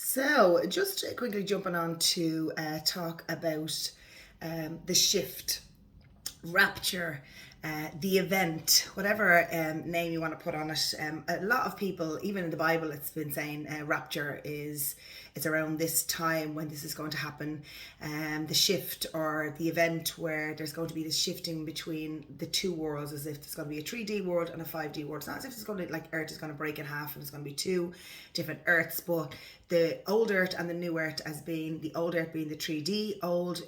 So, just quickly jumping on to talk about the shift, Rapture, the event, whatever name you want to put on it. A lot of people, even in the Bible, it's been saying Rapture is it's around this time when this is going to happen. The shift or the event where there's going to be this shifting between the two worlds, as if there's going to be a 3D world and a 5D world. It's not as if it's going to, like, Earth is going to break in half and it's going to be two different Earths, but the old Earth and the new Earth, as being the old Earth being the 3D old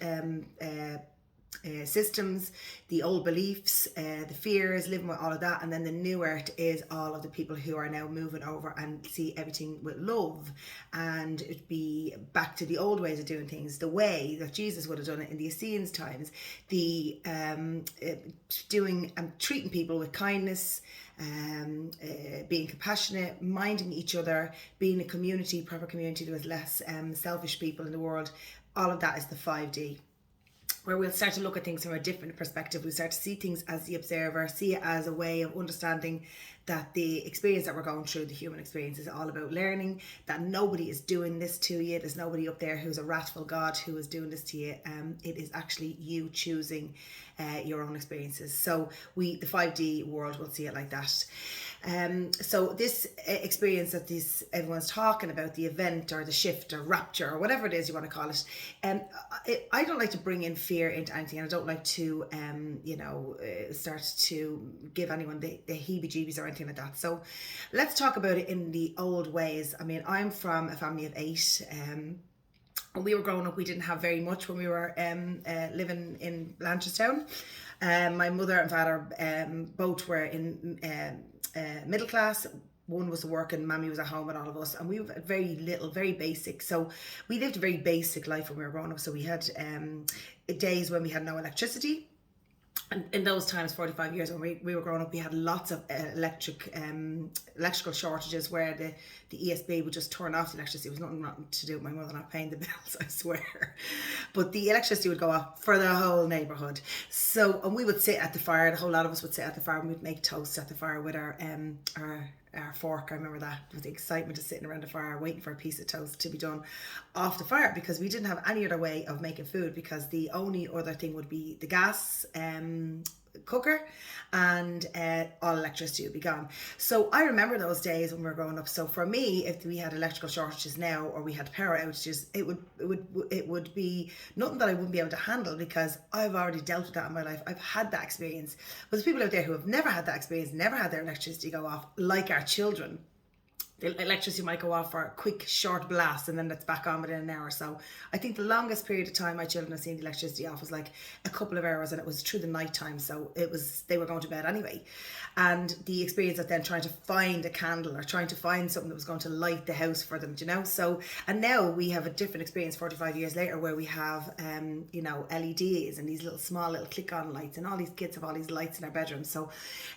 systems, the old beliefs, the fears, living with all of that, and then the new earth is all of the people who are now moving over and see everything with love, and it be back to the old ways of doing things, the way that Jesus would have done it in the Essenes times, the doing and treating people with kindness, being compassionate, minding each other, being a community, proper community. There was less selfish people in the world. All of that is the 5D, where we'll start to look at things from a different perspective. We start to see things as the observer, see it as a way of understanding that the experience that we're going through, the human experience, is all about learning, that nobody is doing this to you. There's nobody up there who's a wrathful God who is doing this to you. It is actually you choosing your own experiences. So the 5D world will see it like that. So this experience that everyone's talking about, the event or the shift or rapture or whatever it is you want to call it, I don't like to bring in fear into anything, and I don't like to start to give anyone the heebie-jeebies or anything like that. So let's talk about it in the old ways. I mean, I'm from a family of 8. When we were growing up, we didn't have very much when we were living in Blanchardstown. My mother and father both were in middle class. One was working, Mammy was at home with all of us, and we were very little, very basic. So we lived a very basic life when we were growing up. So we had days when we had no electricity. And in those times, 45 years when we were growing up, we had lots of electrical shortages where the ESB would just turn off the electricity. It was nothing to do with my mother not paying the bills, I swear. But the electricity would go off for the whole neighbourhood. So, and we would sit at the fire, the whole lot of us would sit at the fire, and we'd make toast at the fire with our fork. I remember that, with the excitement of sitting around the fire waiting for a piece of toast to be done off the fire, because we didn't have any other way of making food, because the only other thing would be the gas cooker, and all electricity would be gone. So I remember those days when we were growing up. So for me, if we had electrical shortages now, or we had power outages, it would be nothing that I wouldn't be able to handle, because I've already dealt with that in my life. I've had that experience. But there's people out there who have never had that experience, never had their electricity go off, like our children. The electricity might go off for a quick short blast, and then it's back on within an hour or so. I think the longest period of time my children have seen the electricity off was like a couple of hours, and it was through the night time, so they were going to bed anyway. And the experience of then trying to find a candle or trying to find something that was going to light the house for them, so, and now we have a different experience 45 years later, where we have LEDs and these little click-on lights, and all these kids have all these lights in their bedrooms. So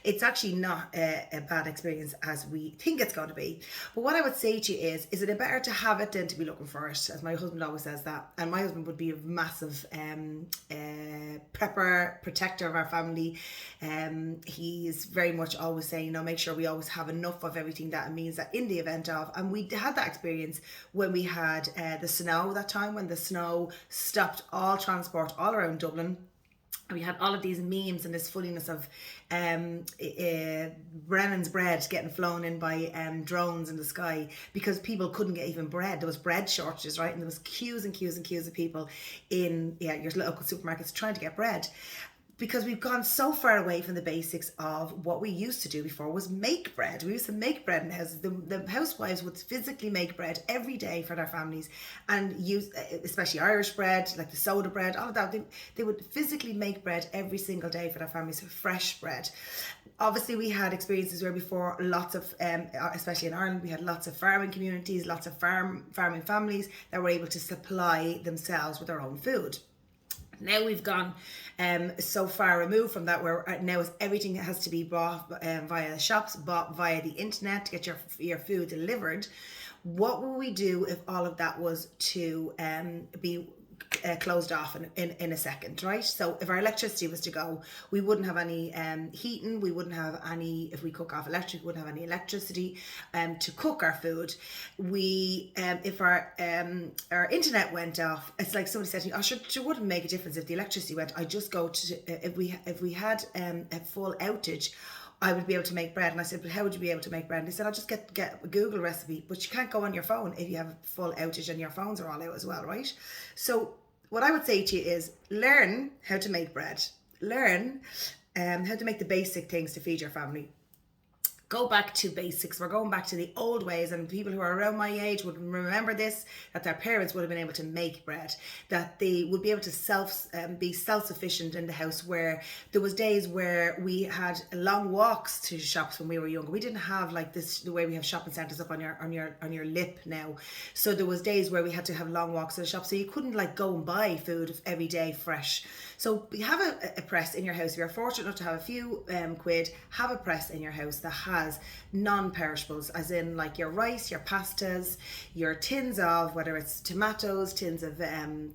it's actually not a bad experience as we think it's going to be. But what I would say to you is it better to have it than to be looking for it? As my husband always says that. And my husband would be a massive prepper, protector of our family. He's very much always saying, make sure we always have enough of everything. That means that in the event of, and we had that experience when we had the snow that time, when the snow stopped all transport all around Dublin. We had all of these memes and this funniness of Brennan's bread getting flown in by drones in the sky, because people couldn't get even bread. There was bread shortages, right? And there was queues and queues and queues of people in your local supermarkets trying to get bread. Because we've gone so far away from the basics of what we used to do before, was make bread. We used to make bread in the houses. The housewives would physically make bread every day for their families, and use, especially Irish bread, like the soda bread, all of that. They would physically make bread every single day for their families, fresh bread. Obviously, we had experiences where before, lots of, especially in Ireland, we had lots of farming communities, lots of farming families that were able to supply themselves with their own food. Now we've gone so far removed from that, where now everything has to be bought via the shops, bought via the internet to get your food delivered. What would we do if all of that was to be closed off in a second, right? So if our electricity was to go, we wouldn't have any heating, we wouldn't have any, if we cook off electric, we wouldn't have any electricity to cook our food. We if our internet went off, it's like somebody said to me, oh sure, it wouldn't make a difference if the electricity went. I just go to, if we had a full outage, I would be able to make bread. And I said, but how would you be able to make bread? And they said, I'll just get a Google recipe. But you can't go on your phone if you have a full outage and your phones are all out as well, right? So what I would say to you is learn how to make bread. Learn how to make the basic things to feed your family. Go back to basics. We're going back to the old ways, and people who are around my age would remember this, that their parents would have been able to make bread, that they would be able to be self-sufficient in the house, where there was days where we had long walks to shops when we were younger. We didn't have like this, the way we have shopping centres up on your lip now. So there was days where we had to have long walks to the shop, so you couldn't like go and buy food every day fresh. So have a press in your house. If you're fortunate enough to have a few quid, have a press in your house that has non-perishables, as in like your rice, your pastas, your tins of, whether it's tomatoes, tins of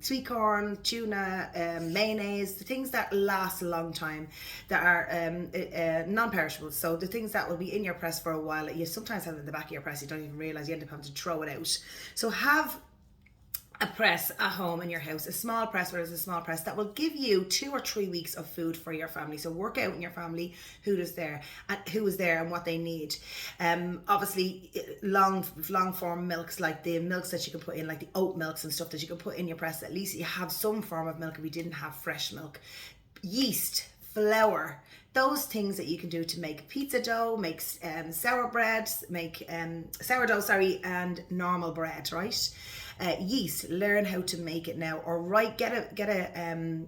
sweet corn, tuna, mayonnaise, the things that last a long time, that are non-perishables. So the things that will be in your press for a while, you sometimes have it in the back of your press, you don't even realize, you end up having to throw it out. So have a press at home in your house, a small press, where there's a small press that will give you 2 or 3 weeks of food for your family. So work out in your family who is there and what they need. Obviously long form milks, like the milks that you can put in, like the oat milks and stuff that you can put in your press, at least you have some form of milk if we didn't have fresh milk. Yeast, flour, those things that you can do to make pizza dough, make sour bread, make sourdough, and normal bread, right? Yeast, learn how to make it now, or get a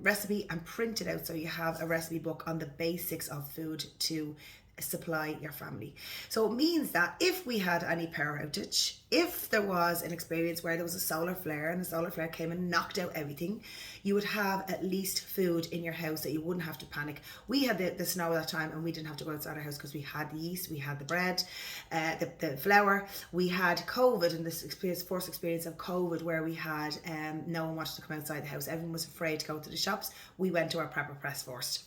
recipe and print it out, so you have a recipe book on the basics of food to supply your family. So it means that if we had any power outage, if there was an experience where there was a solar flare and the solar flare came and knocked out everything, you would have at least food in your house that you wouldn't have to panic. We had the snow at that time, and we didn't have to go outside our house because we had the yeast, we had the bread, the flour. We had COVID, and this first experience of COVID, where we had no one wanted to come outside the house. Everyone was afraid to go to the shops. We went to our prepper press first.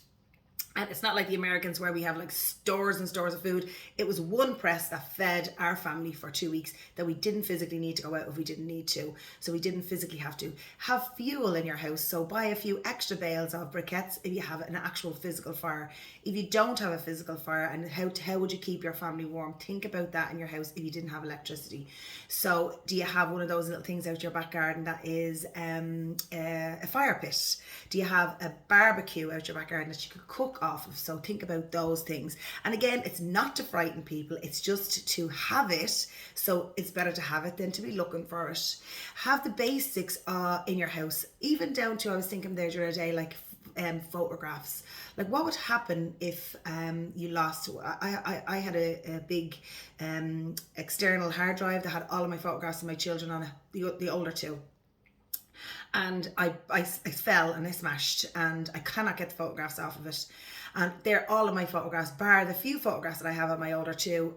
And it's not like the Americans where we have like stores and stores of food. It was one press that fed our family for 2 weeks, that we didn't physically need to go out if we didn't need to. So we didn't physically have to. Have fuel in your house. So buy a few extra bales of briquettes if you have an actual physical fire. If you don't have a physical fire, and how would you keep your family warm? Think about that in your house if you didn't have electricity. So do you have one of those little things out your back garden that is a fire pit? Do you have a barbecue out your back garden that you could cook off of? So think about those things. And again, it's not to frighten people, it's just to have it. So it's better to have it than to be looking for it. Have the basics in your house, even down to, I was thinking there the other day, like photographs. Like what would happen if you lost? I had a big external hard drive that had all of my photographs of my children on it, the older two. And I fell and I smashed, and I cannot get the photographs off of it. And they're all of my photographs, bar the few photographs that I have of my older two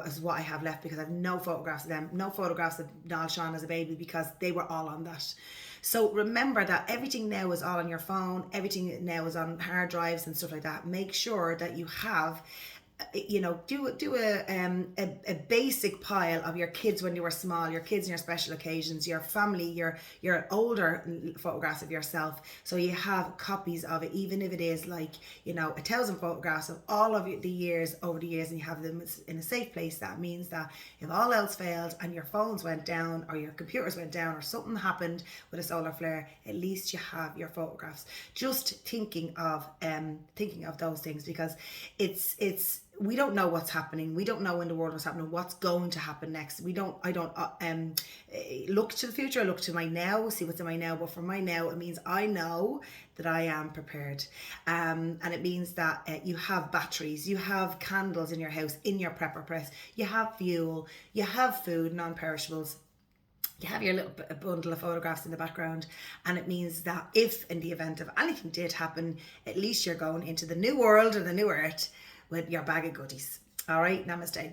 is what I have left, because I have no photographs of them, no photographs of Niall Sean as a baby, because they were all on that. So remember that everything now is all on your phone, everything now is on hard drives and stuff like that. Make sure that you have, do a basic pile of your kids when you were small, your kids and your special occasions, your family, your older photographs of yourself, so you have copies of it, even if it is like 1,000 photographs of all of the years over the years, and you have them in a safe place. That means that if all else failed and your phones went down or your computers went down or something happened with a solar flare, at least you have your photographs. Just thinking of those things, because we don't know what's happening. We don't know in the world what's happening, what's going to happen next. I don't look to the future. I look to my now, see what's in my now. But for my now, it means I know that I am prepared. And it means that you have batteries, you have candles in your house, in your prepper press, you have fuel, you have food, non-perishables. You have your little bundle of photographs in the background, and it means that if in the event of anything did happen, at least you're going into the new world or the new earth with your bag of goodies. All right, namaste.